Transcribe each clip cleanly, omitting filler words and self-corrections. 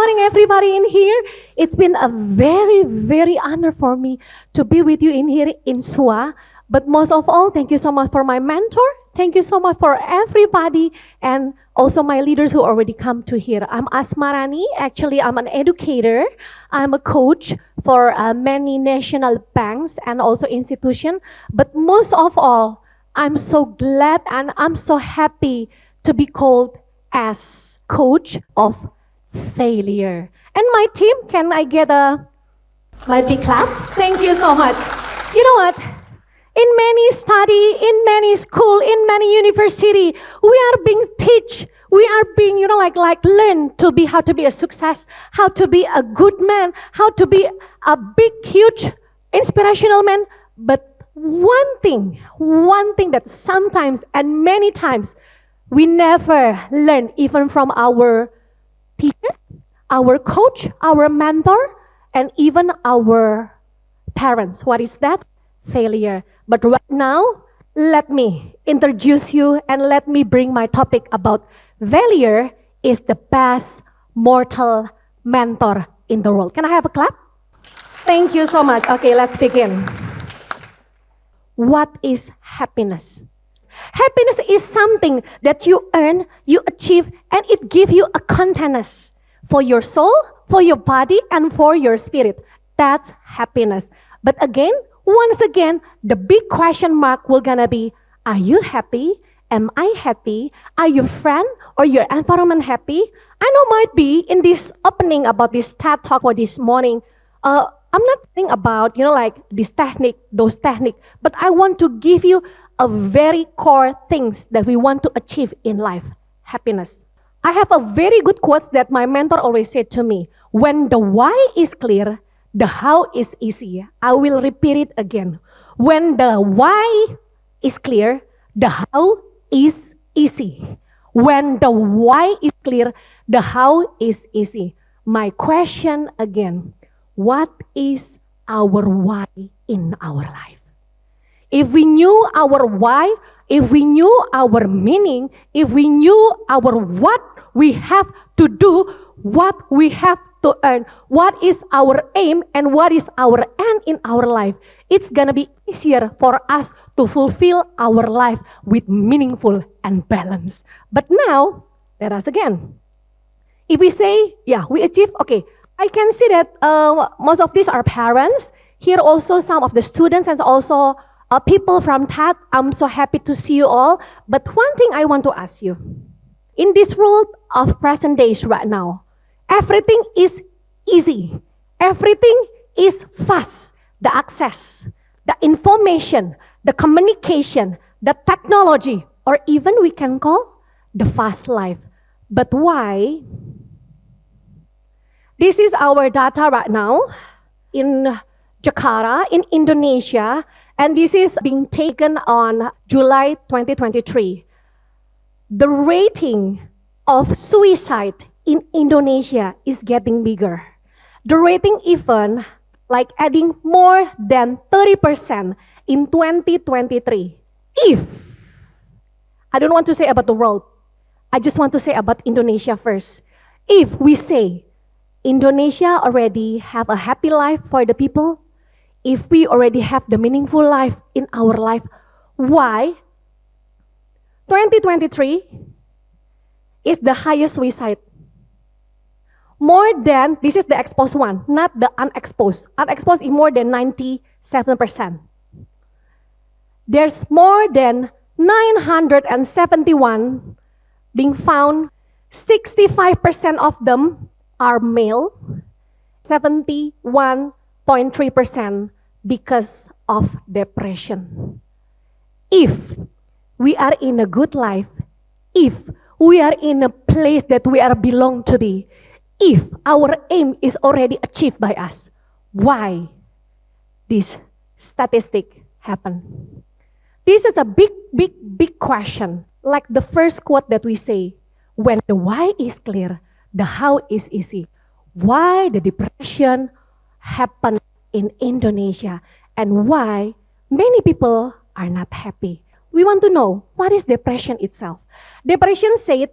morning, everybody in here. It's been a very, very honor for me to be with you in here in SWA. But most of all, thank you so much for my mentor. Thank you so much for everybody and also my leaders who already come to here. I'm Asmaranny. Actually, I'm an educator. I'm a coach for many national banks and also institutions. But most of all, I'm so glad and I'm so happy to be called as coach of failure. And my team, can I get my big claps? Thank you so much. You know what? In many study, in many school, in many university, we are being teach. We are being, learn to be how to be a success, how to be a good man, how to be a big, huge, inspirational man. But one thing that sometimes and many times we never learn, even from our teacher, our coach, our mentor, and even our parents. What is that? Failure. But right now, let me introduce you and let me bring my topic about failure is the best mortal mentor in the world. Can I have a clap? Thank you so much. Okay, let's begin. What is happiness? Happiness is something that you earn, you achieve, and it gives you a contentness for your soul, for your body, and for your spirit. That's happiness. But again, once again, the big question mark will gonna be, are you happy? Am I happy? Are your friend or your environment happy? I know might be in this opening about this TED Talk for this morning, I'm not thinking about, this technique, those technique, but I want to give you a very core things that we want to achieve in life, happiness. I have a very good quote that my mentor always said to me, when the why is clear, the how is easy. I will repeat it again. When the why is clear, the how is easy. When the why is clear, the how is easy. My question again, what is our why in our life? If we knew our why, if we knew our meaning, if we knew our what we have to do, what we have to earn, what is our aim and what is our end in our life, it's gonna be easier for us to fulfill our life with meaningful and balance. But now, let us again. If we say, yeah, we achieve, okay, I can see that most of these are parents. Here also some of the students and also people from TED. I'm so happy to see you all. But one thing I want to ask you. In this world of present days right now, everything is easy. Everything is fast. The access, the information, the communication, the technology, or even we can call the fast life. But why? This is our data right now in Jakarta, in Indonesia, and this is being taken on July 2023. The rating of suicide in Indonesia is getting bigger. The rating even adding more than 30% in 2023. If, I don't want to say about the world, I just want to say about Indonesia first. If we say Indonesia already have a happy life for the people, if we already have the meaningful life in our life, why 2023 is the highest suicide? More than, this is the exposed one, not the unexposed. Unexposed is more than 97%. There's more than 971 being found. 65% of them are male, 71.3% because of depression. If we are in a good life, if we are in a place that we are belong to be, if our aim is already achieved by us, why this statistic happen? This is a big question. Like the first quote that we say, when the why is clear, the how is easy. Why the depression happened in Indonesia and why many people are not happy. We want to know what is depression itself. Depression said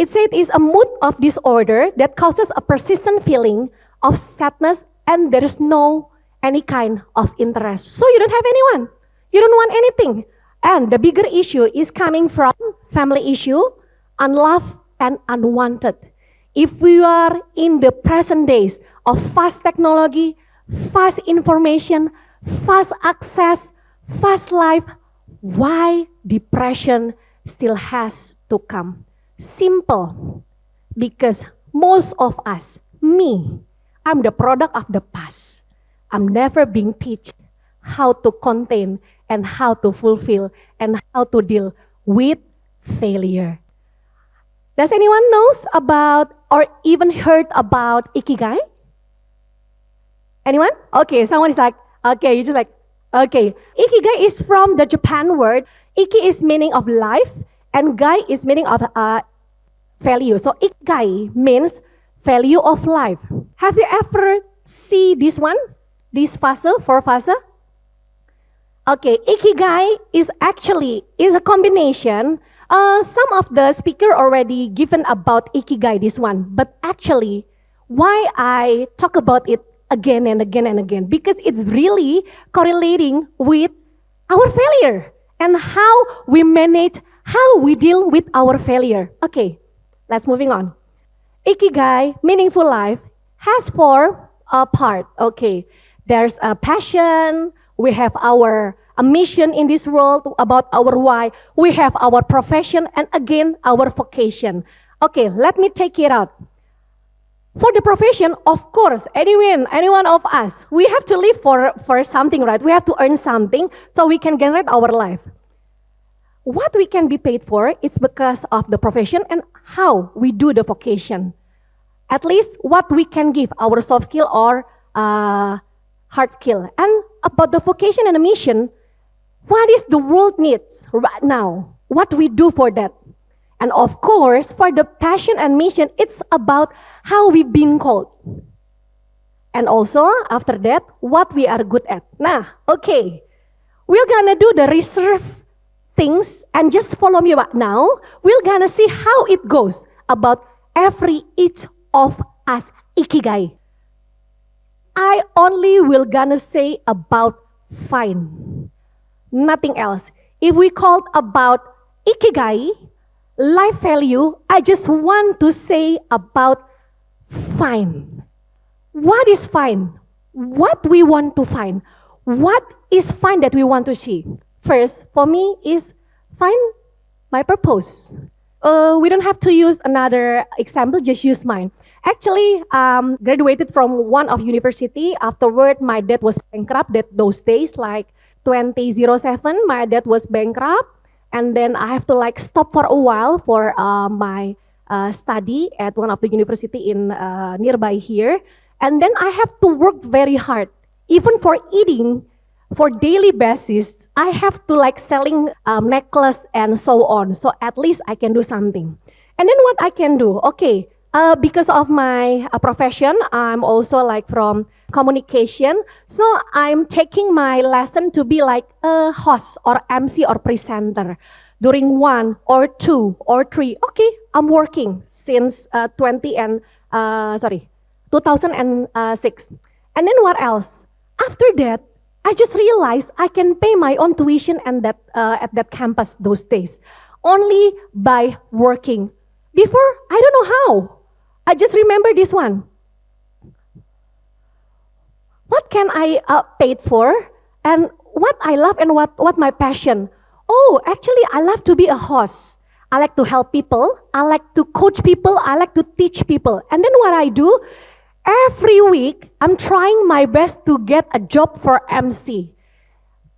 It said it's a mood of disorder that causes a persistent feeling of sadness and there is no any kind of interest. So you don't have anyone. You don't want anything. And the bigger issue is coming from family issue, unloved and unwanted. If we are in the present days of fast technology, fast information, fast access, fast life, why depression still has to come? Simple. Because most of us, me, I'm the product of the past. I'm never being taught how to contain and how to fulfill and how to deal with failure. Does anyone knows about or even heard about Ikigai? Anyone? Okay, someone is like, okay, you just like, okay. Ikigai is from the Japan word. Iki is meaning of life and gai is meaning of value. So Ikigai means value of life. Have you ever see this one? This phase, 4 phase? Okay, Ikigai is a combination. Some of the speaker already given about Ikigai, this one. But actually, why I talk about it again and again and again? Because it's really correlating with our failure and how we manage, how we deal with our failure. Okay, let's moving on. Ikigai, meaningful life, has 4 parts. Okay, there's a passion. We have our mission in this world, about our why. We have our profession and again our vocation. Okay, let me take it out. For the profession, of course, any one of us, we have to live for something, right? We have to earn something so we can generate our life. What we can be paid for, it's because of the profession and how we do the vocation. At least what we can give, our soft skill or hard skill. And about the vocation and the mission, what is the world needs right now? What we do for that? And of course, for the passion and mission, it's about how we've been called. And also, after that, what we are good at. Nah, okay. We're gonna do the reserve things and just follow me right now. We're gonna see how it goes about each of us Ikigai. I only will gonna say about fine. Nothing else. If we called about Ikigai, life value, I just want to say about fine. What is fine? What we want to find? What is fine that we want to see? First, for me, is find my purpose. We don't have to use another example, just use mine. Actually, graduated from one of university. Afterward, my dad was bankrupt those days, like 2007, my dad was bankrupt. And then I have to like stop for a while for my study at one of the university in nearby here. And then I have to work very hard. Even for eating, for daily basis, I have to like selling necklace and so on. So at least I can do something. And then what I can do? Okay, because of my profession, I'm also like from communication. So I'm taking my lesson to be like a host or MC or presenter during 1 or 2 or 3. Okay, I'm working since 2006. And then what else? After that, I just realized I can pay my own tuition and that at that campus those days only by working. Before, I don't know how. I just remember this one. What can I paid for and what I love and what my passion? Oh, actually, I love to be a host. I like to help people. I like to coach people. I like to teach people. And then what I do, every week, I'm trying my best to get a job for MC.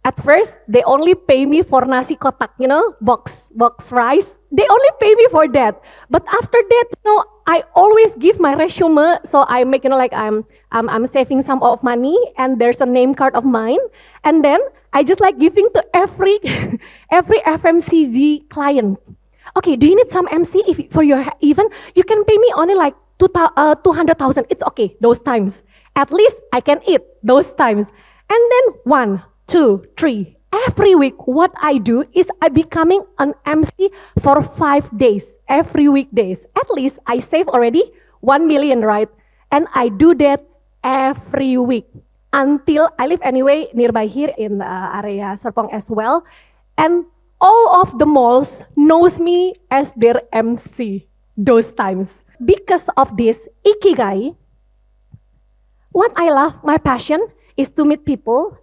At first, they only pay me for nasi kotak, box rice. They only pay me for that. But after that, I always give my resume. So I make, like I'm saving some of money, and there's a name card of mine. And then I just like giving to every FMCG client. Okay, do you need some MC for your event? You can pay me only like 200,000. It's okay those times. At least I can eat those times. And then 1, 2, 3. every week, what I do is I becoming an MC for 5 days, every weekdays. At least I save already 1 million, right? And I do that every week until I live anyway nearby here in area Serpong as well. And all of the malls knows me as their MC those times. Because of this ikigai, what I love, my passion is to meet people,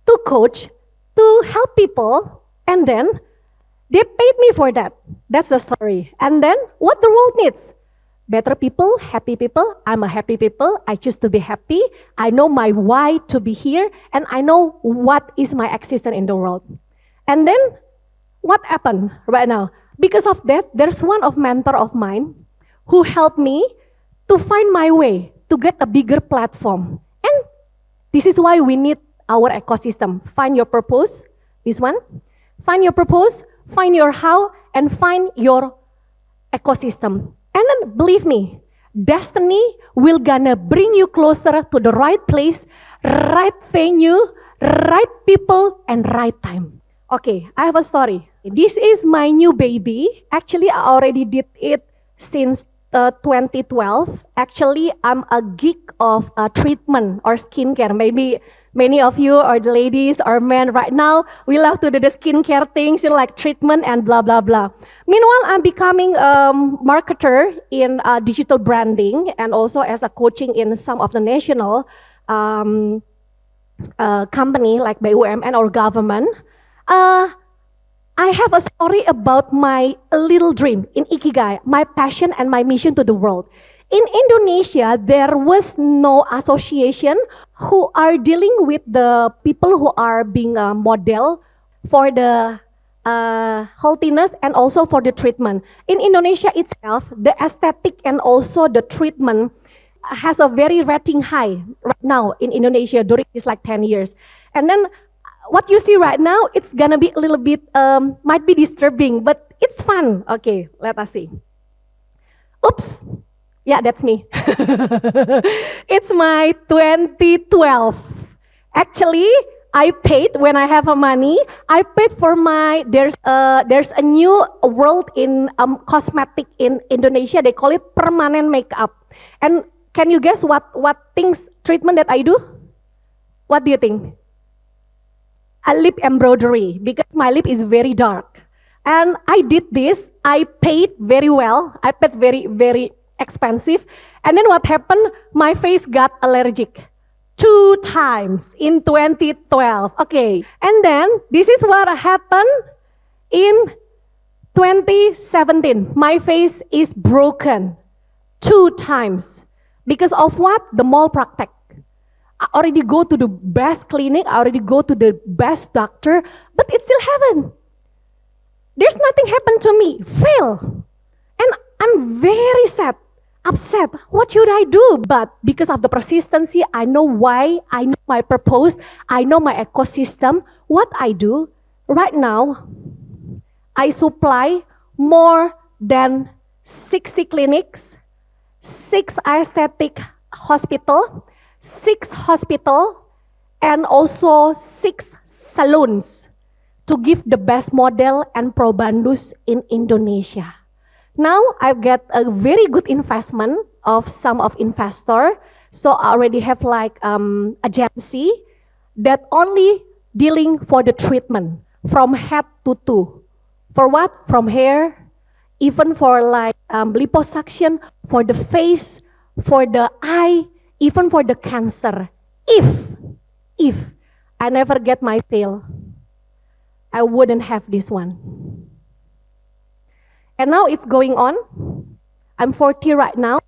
to coach, to help people, and then they paid me for that. That's the story. And then what the world needs? Better people, happy people. I'm a happy people. I choose to be happy. I know my why to be here, and I know what is my existence in the world. And then what happened right now? Because of that, there's one of mentor of mine who helped me to find my way to get a bigger platform. And this is why we need our ecosystem. Find your purpose, this one. Find your purpose, find your how, and find your ecosystem. And then believe me, destiny will gonna bring you closer to the right place, right venue, right people, and right time. Okay, I have a story. This is my new baby. Actually, I already did it since 2012. Actually, I'm a geek of treatment or skincare. Maybe many of you or the ladies or men right now, we love to do the skincare things, like treatment and blah, blah, blah. Meanwhile, I'm becoming a marketer in digital branding and also as a coaching in some of the national company like BUMN or government. I have a story about my little dream in Ikigai, my passion and my mission to the world. In Indonesia, there was no association who are dealing with the people who are being a model for the healthiness and also for the treatment. In Indonesia itself, the aesthetic and also the treatment has a very rating high right now in Indonesia during this like 10 years. And then what you see right now, it's gonna be a little bit, might be disturbing, but it's fun. Okay, let us see. Oops. Yeah, that's me. It's my 2012. Actually, I paid when I have a money. I paid for my, there's a new world in cosmetic in Indonesia. They call it permanent makeup. And can you guess what things, treatment that I do? What do you think? A lip embroidery, because my lip is very dark. And I did this, I paid very well. I paid very, very expensive. And then what happened? My face got allergic 2 times in 2012. Okay, and then this is what happened in 2017. My face is broken 2 times. Because of what? The malpractice. I already go to the best clinic, I already go to the best doctor, but it still haven't. There's nothing happened to me, fail. And I'm very sad, upset. What should I do? But because of the persistency, I know why, I know my purpose, I know my ecosystem. What I do right now, I supply more than 60 clinics, 6 aesthetic hospitals, 6 hospitals, and also 6 salons to give the best model and probandus in Indonesia. Now I get a very good investment of some of investor. So I already have like agency that only dealing for the treatment from head to toe. For what? From hair, even for like liposuction, for the face, for the eye, even for the cancer. If I never get my fail, I wouldn't have this one. And now it's going on. I'm 40 right now.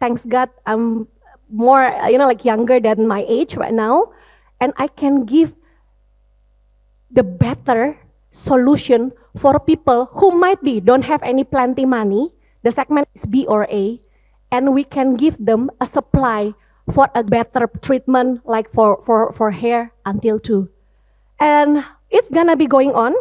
Thanks God, I'm more, like younger than my age right now. And I can give the better solution for people who might be, don't have any plenty money. The segment is B or A. And we can give them a supply for a better treatment, like for hair until 2. And it's gonna be going on.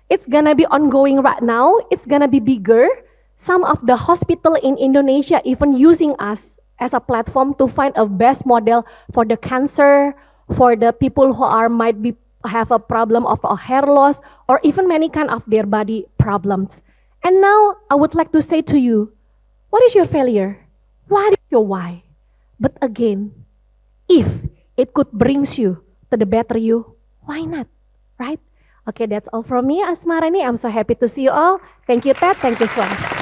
It's gonna be ongoing right now. It's gonna be bigger. Some of the hospital in Indonesia even using us as a platform to find a best model for the cancer, for the people who might be have a problem of a hair loss, or even many kind of their body problems. And now I would like to say to you, what is your failure? What is your why? But again, if it could brings you to the better you, why not, right? Okay, that's all from me, Asmaranny. I'm so happy to see you all. Thank you, Ted. Thank you, Swan.